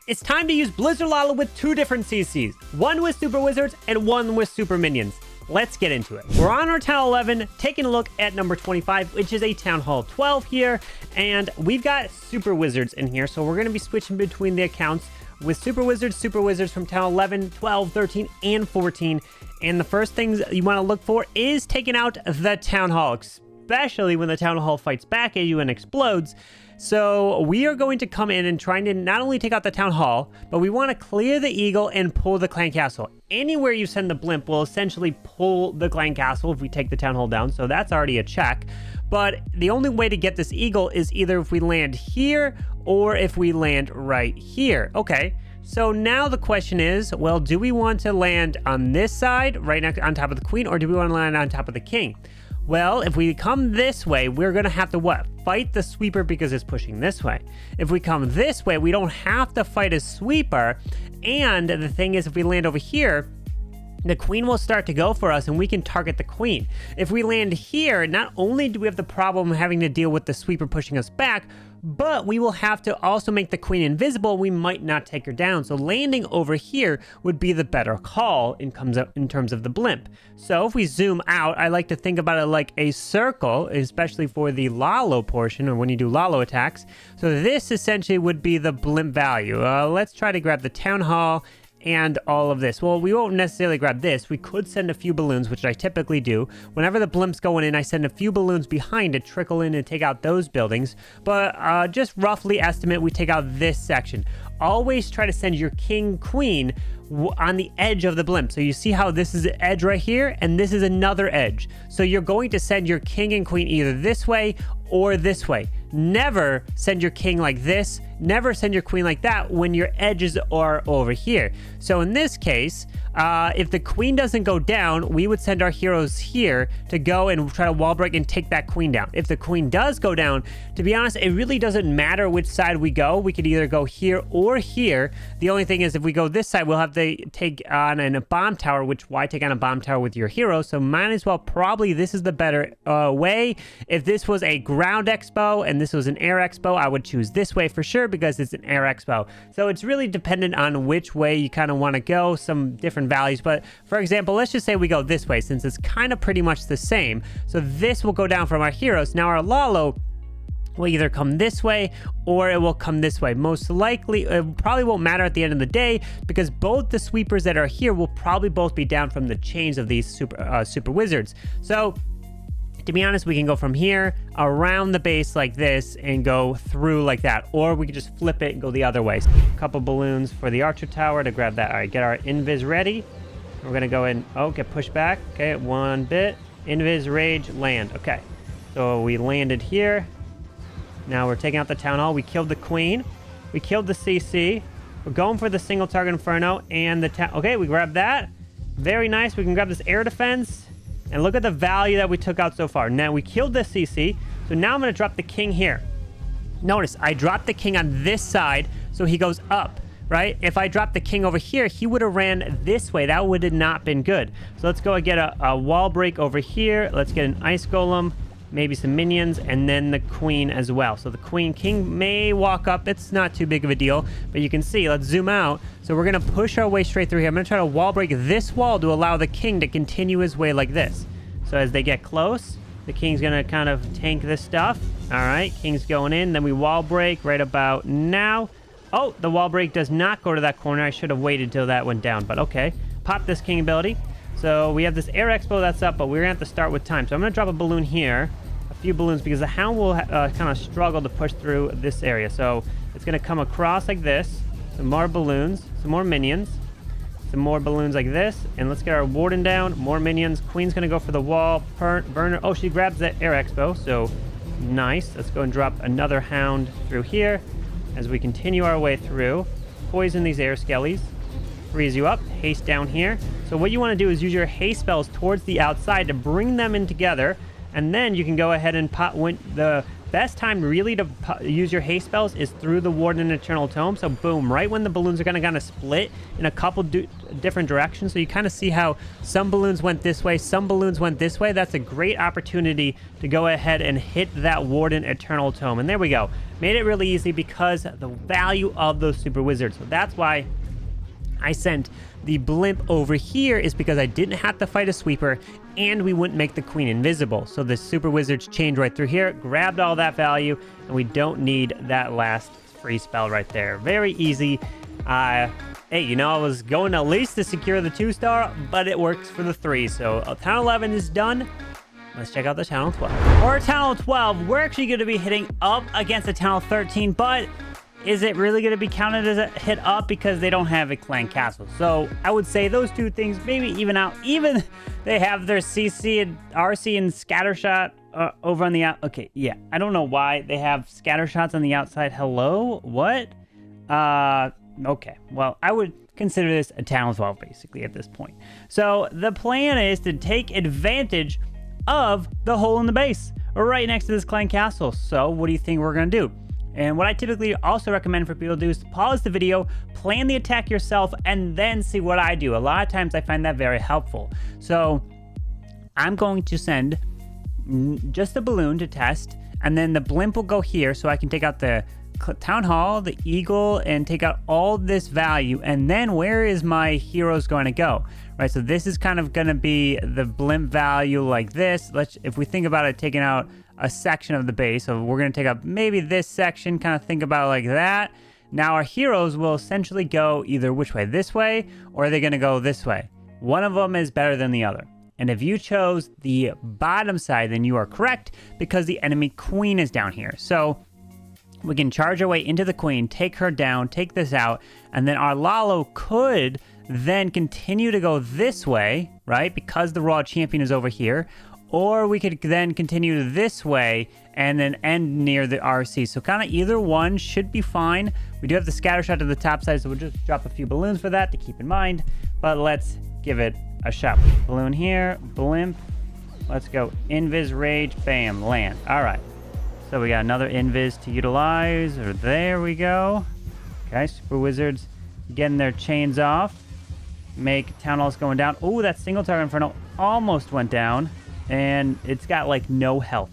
It's time to use Blizzard Lalo with two different CCs, one with Super Wizards and one with Super Minions. Let's get into it. We're on our Town 11, taking a look at number 25, which is a Town Hall 12 here, and we've got Super Wizards in here, so we're going to be switching between the accounts with Super Wizards from Town 11, 12, 13, and 14, and the first things you want to look for is taking out the Town Hall, especially when the Town Hall fights back at you and explodes. So we are going to come in and trying to not only take out the Town Hall, but we want to clear the Eagle and pull the Clan Castle. Anywhere you send the Blimp will essentially pull the Clan Castle if we take the Town Hall down, so that's already a check. But the only way to get this Eagle is either if we land here or if we land right here. Okay, so now the question is, well, do we want to land on this side, right next on top of the Queen, or do we want to land on top of the King? Well, if we come this way, we're going to have to what? Fight the sweeper because it's pushing this way. If we come this way, we don't have to fight a sweeper. And the thing is, if we land over here, the Queen will start to go for us and we can target the Queen. If we land here, not only do we have the problem of having to deal with the sweeper pushing us back, but we will have to also make the Queen invisible. We might not take her down. So landing over here would be the better call in terms of the Blimp. So if we zoom out, I like to think about it like a circle, especially for the Lalo portion or when you do Lalo attacks. So this essentially would be the Blimp value. Let's try to grab the Town Hall and all of this. Well, we won't necessarily grab this. We could send a few balloons, which I typically do. Whenever the Blimp's going in, I send a few balloons behind to trickle in and take out those buildings. But just roughly estimate, we take out this section. Always try to send your King, Queen on the edge of the Blimp. So you see how this is an edge right here, and this is another edge. So you're going to send your King and Queen either this way or this way. Never send your King like this. Never send your Queen like that when your edges are over here. So in this case, if the Queen doesn't go down, we would send our heroes here to go and try to wall break and take that Queen down. If the Queen does go down, to be honest, it really doesn't matter which side we go. We could either go here or here. The only thing is if we go this side, we'll have to take on a bomb tower, which why take on a bomb tower with your hero? So might as well probably this is the better way. If this was a ground expo and this was an air expo, I would choose this way for sure because it's an air expo. So it's really dependent on which way you kind of want to go, some different values. But for example, let's just say we go this way since it's kind of pretty much the same. So this will go down from our heroes. Now our Lalo will either come this way or it will come this way. Most likely, it probably won't matter at the end of the day because both the sweepers that are here will probably both be down from the chains of these super wizards. So to be honest, we can go from here around the base like this and go through like that, or we could just flip it and go the other way. A couple balloons for the archer tower to grab that. All right, get our invis ready. We're gonna go in. Oh, get pushed back. Okay, one bit. Invis, rage, land. Okay, so we landed here. Now we're taking out the Town Hall. We killed the Queen. We killed the CC. We're going for the single target Inferno and the town. Okay, we grabbed that. Very nice. We can grab this air defense. And look at the value that we took out so far. Now we killed the CC. So now I'm going to drop the King here. Notice I dropped the King on this side. So he goes up, right? If I dropped the King over here, he would have ran this way. That would have not been good. So let's go and get a wall break over here. Let's get an ice golem, maybe some minions, and then the Queen as well. So the King may walk up. It's not too big of a deal, but you can see, let's zoom out. So we're going to push our way straight through here. I'm going to try to wall break this wall to allow the King to continue his way like this. So as they get close, the King's going to kind of tank this stuff. All right, King's going in. Then we wall break right about now. Oh, the wall break does not go to that corner. I should have waited till that went down, but okay. Pop this King ability. So we have this air expo that's up, but we're going to have to start with time. So I'm going to drop a balloon here, a few balloons, because the Hound will kind of struggle to push through this area. So it's going to come across like this. Some more balloons, some more minions, some more balloons like this. And let's get our Warden down, more minions. Queen's going to go for the wall. Burner, oh, she grabs that air expo, so nice. Let's go and drop another Hound through here as we continue our way through. Poison these air skellies. Freeze you up, haste down here. So what you want to do is use your haste spells towards the outside to bring them in together, and then you can go ahead and pop when the best time really to use your haste spells is through the Warden Eternal Tome. So boom, right when the balloons are going to kind of split in a couple different directions. So you kind of see how some balloons went this way, some balloons went this way. That's a great opportunity to go ahead and hit that Warden Eternal Tome. And there we go. Made it really easy because the value of those super wizards. So that's why I sent the blimp over here, is because I didn't have to fight a sweeper and we wouldn't make the queen invisible. So the super wizards chained right through here, grabbed all that value, and we don't need that last free spell right there. Very easy. Hey, you know, I was going at least to secure the 2-star, but it works for the 3. So Town 11 is done. Let's check out the Town 12. For Town 12, we're actually going to be hitting up against the Town 13, but is it really going to be counted as a hit up because they don't have a clan castle? So I would say those two things maybe even out. Even they have their CC and RC and scattershot over on the out. Okay, yeah. I don't know why they have scattershots on the outside. Hello? What? Okay. Well, I would consider this a Town 12 basically at this point. So the plan is to take advantage of the hole in the base right next to this clan castle. So what do you think we're going to do? And what I typically also recommend for people to do is pause the video, plan the attack yourself, and then see what I do. A lot of times I find that very helpful. So I'm going to send just a balloon to test, and then the blimp will go here so I can take out the town hall, the eagle, and take out all this value. And then where is my heroes going to go? Right, so this is kind of going to be the blimp value like this. If we think about it, taking out a section of the base, so we're going to take up maybe this section, kind of think about it like that. Now our heroes will essentially go either which way, this way, or are they going to go this way? One of them is better than the other. And if you chose the bottom side, then you are correct, because the enemy queen is down here. So we can charge our way into the queen, take her down, take this out, and then our Lalo could then continue to go this way, right? Because the Raw Champion is over here. Or we could then continue this way and then end near the RC. So kind of either one should be fine. We do have the scatter shot to the top side, so we'll just drop a few balloons for that to keep in mind. But let's give it a shot. Balloon here, blimp. Let's go invis, rage, bam, land. All right. So we got another invis to utilize. Or there we go. Okay, super wizards getting their chains off. Make town halls going down. Oh, that single target inferno almost went down. And it's got like no health.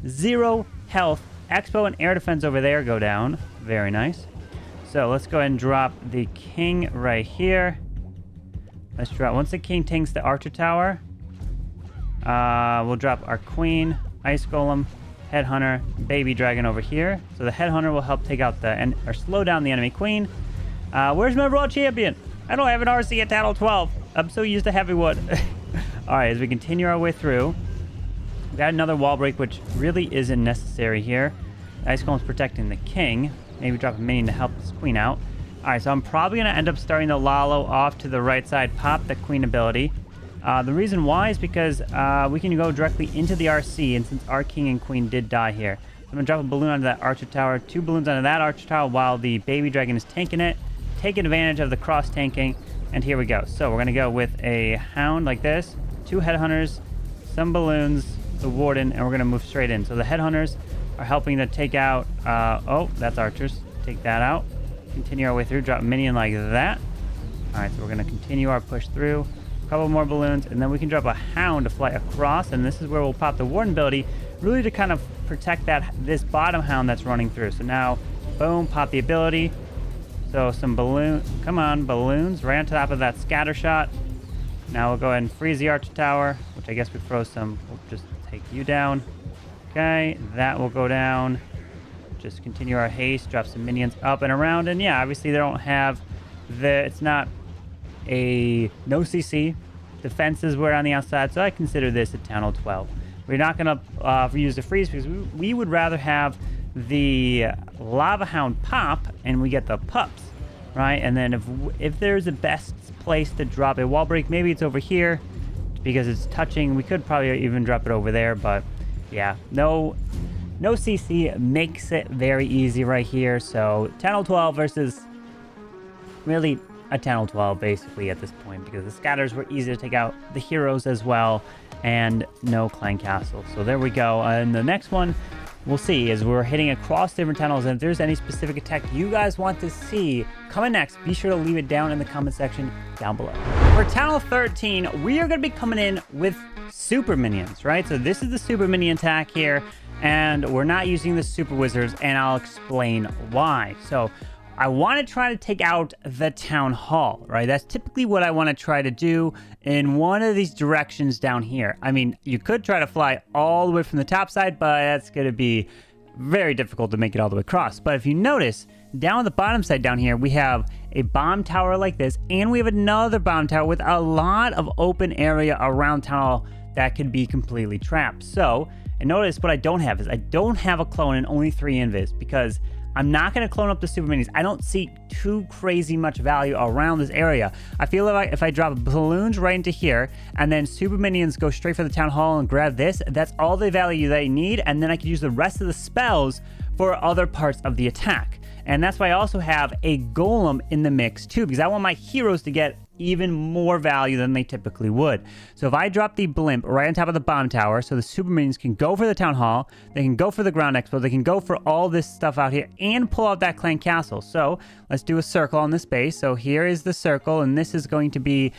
0 health. Expo and air defense over there go down. Very nice. So let's go ahead and drop the king right here. Let's drop, once the king tanks the archer tower, we'll drop our queen, ice golem, headhunter, baby dragon over here. So the headhunter will help take out or slow down the enemy queen. Where's my raw champion? I don't have an RC at Town 12. I'm so used to heavy wood. All right, as we continue our way through, we got another wall break, which really isn't necessary here. Ice Golem's protecting the king. Maybe drop a minion to help this queen out. All right, so I'm probably going to end up starting the Lalo off to the right side, pop the queen ability. The reason why is because we can go directly into the RC, and since our king and queen did die here. I'm going to drop a balloon onto that archer tower, 2 balloons onto that archer tower while the baby dragon is tanking it. Taking advantage of the cross tanking, and here we go. So we're going to go with a hound like this. 2 headhunters, some balloons, the warden, and we're going to move straight in. So the headhunters are helping to take out, oh, that's archers. Take that out. Continue our way through, drop a minion like that. All right, so we're going to continue our push through. A couple more balloons, and then we can drop a hound to fly across, and this is where we'll pop the warden ability, really to kind of protect this bottom hound that's running through. So now, boom, pop the ability. So some come on, balloons, right on top of that scatter shot. Now we'll go ahead and freeze the archer tower, which I guess we froze some. We'll just take you down. Okay, that will go down. Just continue our haste, drop some minions up and around. And yeah, obviously they don't have it's not a no CC. Defenses were on the outside, so I consider this a Town 12. We're not going to use the freeze because we would rather have the lava hound pop and we get the pups, right? And then if there's a best place to drop a wall break, maybe it's over here because it's touching. We could probably even drop it over there, but yeah, no CC makes it very easy right here. So Town 12 versus really a Town 12 basically at this point, because the scatters were easy to take out, the heroes as well, and no clan castle. So there we go. And the next one we'll see as we're hitting across different tunnels. And if there's any specific attack you guys want to see coming next, be sure to leave it down in the comment section down below. For Tunnel 13, we are going to be coming in with super minions, right? So this is the super minion attack here, and we're not using the super wizards, and I'll explain why. So I want to try to take out the town hall, right? That's typically what I want to try to do in one of these directions down here. I mean, you could try to fly all the way from the top side, but that's going to be very difficult to make it all the way across. But if you notice, down on the bottom side down here, we have a bomb tower like this, and we have another bomb tower with a lot of open area around town hall that could be completely trapped. So, and notice what I don't have is I don't have a clone and only 3 invis, because I'm not going to clone up the super minis. I don't see too crazy much value around this area. I feel like if I drop balloons right into here and then super minions go straight for the town hall and grab this, that's all the value they need. And then I can use the rest of the spells for other parts of the attack. And that's why I also have a golem in the mix too, because I want my heroes to get even more value than they typically would. So if I drop the blimp right on top of the bomb tower, so the super minions can go for the town hall, they can go for the ground expo, they can go for all this stuff out here and pull out that clan castle. So let's do a circle on this base. So here is the circle, and this is going to be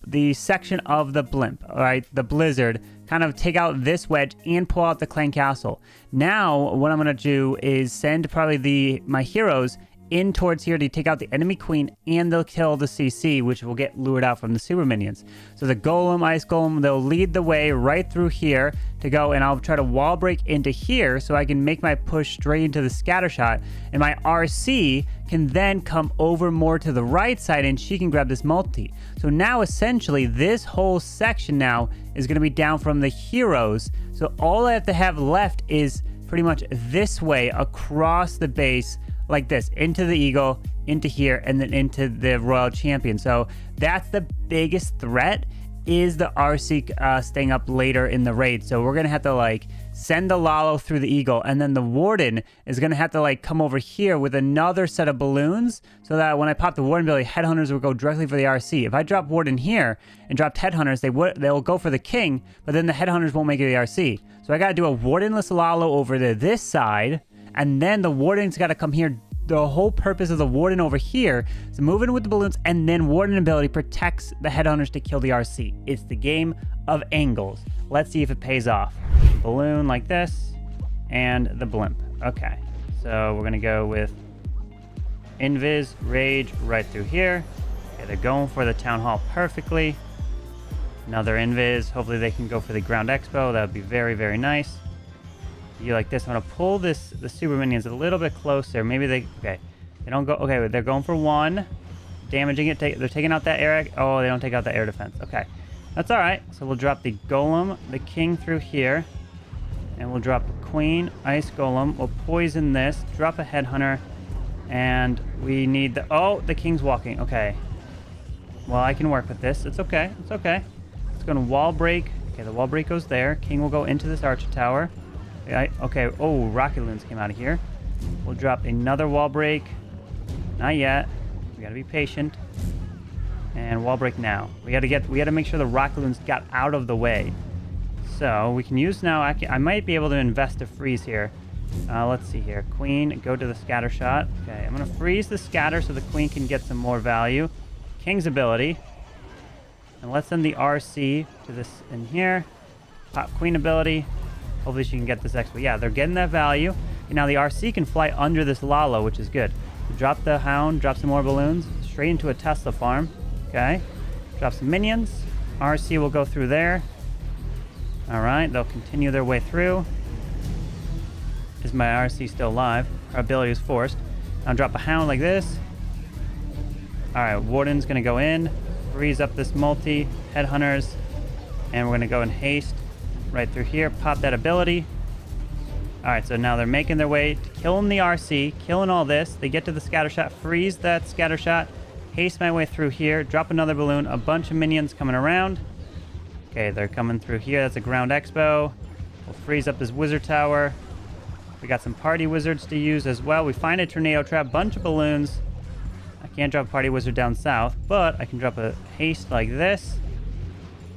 the section of the blimp, all right? The Blizzard, kind of take out this wedge and pull out the clan castle. Now what I'm gonna do is send probably my heroes in towards here to take out the enemy queen, and they'll kill the CC, which will get lured out from the super minions. So the golem, ice golem, they'll lead the way right through here to go, and I'll try to wall break into here so I can make my push straight into the scatter shot, and my RC can then come over more to the right side and she can grab this multi. So now essentially this whole section now is going to be down from the heroes. So all I have to have left is pretty much this way across the base, like this, into the eagle, into here, and then into the royal champion. So that's the biggest threat, is the RC staying up later in the raid. So we're gonna have to like send the Lalo through the eagle, and then the warden is gonna have to like come over here with another set of balloons, so that when I pop the warden ability, headhunters will go directly for the RC. If I drop warden here and drop headhunters, they'll go for the king, but then the headhunters won't make it to the RC. So I gotta do a wardenless Lalo over to this side, and then the warden's got to come here. The whole purpose of the warden over here is to move in with the balloons, and then warden ability protects the headhunters to kill the RC. It's the game of angles. Let's see if it pays off. Balloon like this, and the blimp. Okay, so we're gonna go with invis, rage right through here. Okay, they're going for the town hall perfectly. Another invis. Hopefully they can go for the ground expo. That would be very, very nice. You like this. I'm gonna pull the super minions a little bit closer. Maybe they don't go. Okay, they're going for one, damaging it. They're taking out that air. Oh, they don't take out the air defense. Okay, that's all right. So we'll drop the golem, the king through here, and we'll drop the queen, ice golem. We'll poison this. Drop a headhunter, and we need the king's walking. Okay, well I can work with this. It's okay. It's okay. It's gonna wall break. Okay, the wall break goes there. King will go into this archer tower. Okay, oh, rocket loons came out of here. We'll drop another wall break. Not yet. We gotta be patient. And wall break now. We gotta make sure the rocket loons got out of the way. So we can use now. I might be able to invest a freeze here. Let's see here. Queen, go to the scatter shot. Okay, I'm gonna freeze the scatter so the queen can get some more value. King's ability. And let's send the RC to this in here. Pop queen ability. Hopefully she can get this expo. Yeah, they're getting that value. And now the RC can fly under this Lalo, which is good. So drop the hound, drop some more balloons, straight into a Tesla farm. Okay. Drop some minions. RC will go through there. All right, they'll continue their way through. Is my RC still alive? Our ability is forced. I'll drop a hound like this. All right, warden's gonna go in, freeze up this multi, headhunters, and we're gonna go in haste. Right through here, pop that ability. All right, so now they're making their way to killing the RC, killing all this. They get to the scatter shot, freeze that scatter shot, haste my way through here, drop another balloon, a bunch of minions coming around. Okay, they're coming through here. That's a ground expo. We'll freeze up this wizard tower. We got some party wizards to use as well. We find a tornado trap, bunch of balloons. I can't drop a party wizard down south, but I can drop a haste like this.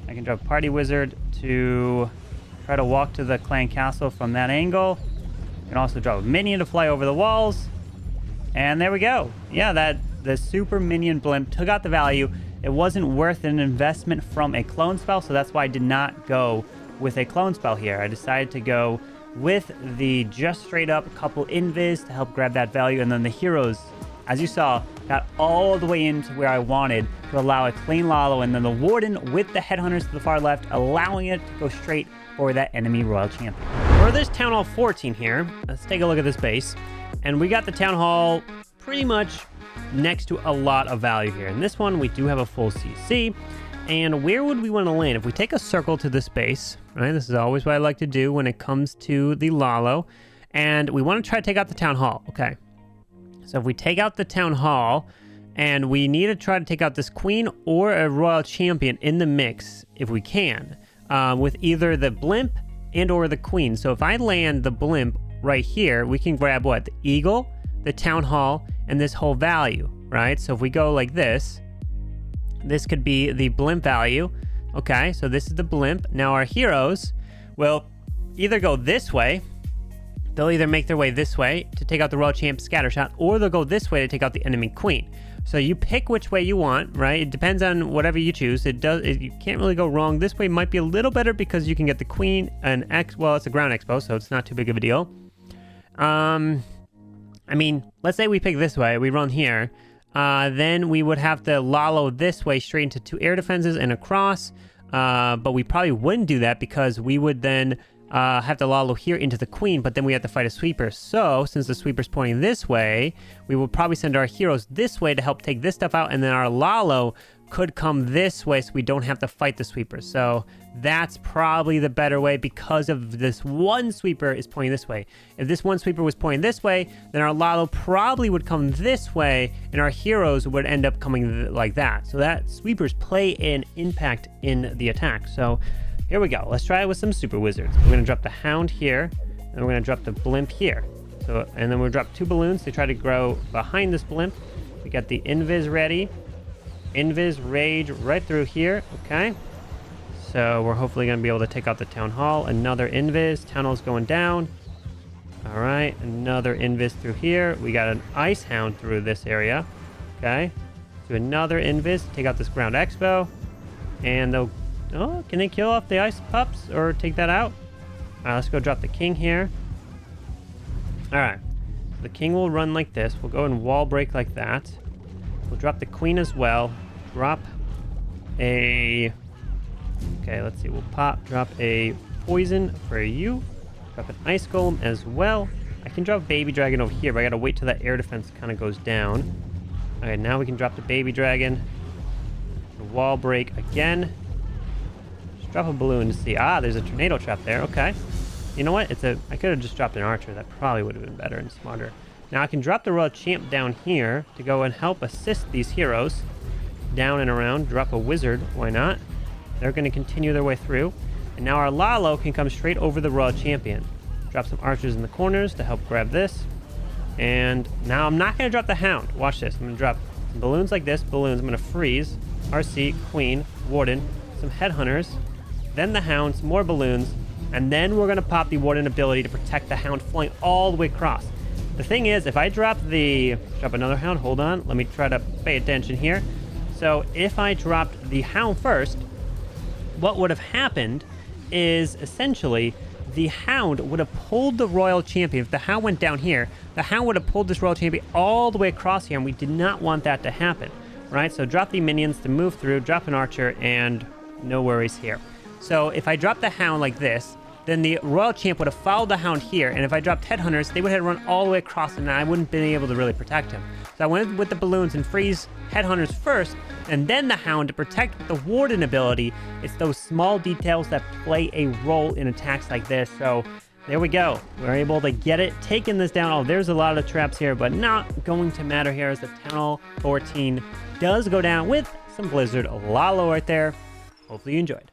I can drop a party wizard to try to walk to the clan castle from that angle. can also drop a minion to fly over the walls. And there we go. Yeah, the super minion blimp took out the value. It wasn't worth an investment from a clone spell, so that's why I did not go with a clone spell here. I decided to go with the just straight up couple invis to help grab that value, and then the heroes, as you saw, got all the way into where I wanted to allow a clean Lalo, and then the Warden with the headhunters to the far left, allowing it to go straight for that enemy Royal Champion. For this Town Hall 14 here, let's take a look at this base. And we got the Town Hall pretty much next to a lot of value here. In this one, we do have a full CC. And where would we want to land? If we take a circle to this base, right? This is always what I like to do when it comes to the Lalo. And we want to try to take out the Town Hall. Okay. So if we take out the Town Hall, and we need to try to take out this Queen or a Royal Champion in the mix, if we can, with either the Blimp and or the Queen. So if I land the Blimp right here, we can grab what? The Eagle, the Town Hall, and this whole value, right? So if we go like this, this could be the Blimp value. Okay, so this is the Blimp. Now our heroes will either go this way. They'll either make their way this way to take out the Royal Champ Scattershot, or they'll go this way to take out the enemy Queen. So you pick which way you want, right? It depends on whatever you choose. You can't really go wrong. This way might be a little better because you can get the Queen and well, it's a ground expo, so it's not too big of a deal. I mean, let's say we pick this way, we run here. Then we would have to Lalo this way straight into 2 air defenses and across. But we probably wouldn't do that because we would then have to Lalo here into the Queen, but then we have to fight a sweeper. So since the sweeper's pointing this way, we will probably send our heroes this way to help take this stuff out, and then our Lalo could come this way so we don't have to fight the sweeper. So that's probably the better way because of this one sweeper is pointing this way. If this one sweeper was pointing this way, then our Lalo probably would come this way and our heroes would end up coming like that. So that sweepers play an impact in the attack. So here we go. Let's try it with some super wizards. We're going to drop the Hound here, and we're going to drop the Blimp here. So, and then we'll drop 2 balloons to try to grow behind this Blimp. We got the Invis ready. Invis Rage right through here. Okay. So we're hopefully going to be able to take out the Town Hall. Another Invis. Town Hall's going down. All right. Another Invis through here. We got an Ice Hound through this area. Okay. Do another Invis. Take out this Ground Expo. And they'll... Oh, can they kill off the Ice Pups or take that out? All right, let's go drop the King here. All right. The King will run like this. We'll go and wall break like that. We'll drop the Queen as well. Drop a... Okay, let's see. We'll drop a Poison for you. Drop an Ice Golem as well. I can drop Baby Dragon over here, but I gotta wait till that air defense kind of goes down. All right, now we can drop the Baby Dragon. Wall break again. Just drop a balloon to see. Ah, there's a tornado trap there. Okay. You know what? I could have just dropped an archer. That probably would have been better and smarter. Now I can drop the Royal Champ down here to go and help assist these heroes down and around. Drop a wizard. Why not? They're going to continue their way through. And now our Lalo can come straight over the Royal Champion. Drop some archers in the corners to help grab this. And now I'm not going to drop the Hound. Watch this. I'm going to drop some balloons like this. Balloons. I'm going to freeze. RC, Queen, Warden, some Headhunters. Then the Hound, some more balloons. And then we're going to pop the Warden ability to protect the Hound flying all the way across. The thing is, if I drop another Hound, hold on, let me try to pay attention here. So if I dropped the Hound first, what would have happened is essentially the Hound would have pulled the Royal Champion. If the Hound went down here, the Hound would have pulled this Royal Champion all the way across here, and we did not want that to happen, right? So drop the minions to move through, drop an archer, and no worries here. So if I drop the Hound like this, then the Royal Champ would have followed the Hound here, and if I dropped Headhunters, they would have run all the way across, and I wouldn't have been able to really protect him. So I went with the balloons and freeze Headhunters first, and then the Hound to protect with the Warden ability. It's those small details that play a role in attacks like this. So there we go. We're able to get it, taking this down. Oh, there's a lot of traps here, but not going to matter here as the Town Hall 14 does go down with some Blizzard Lalo right there. Hopefully you enjoyed.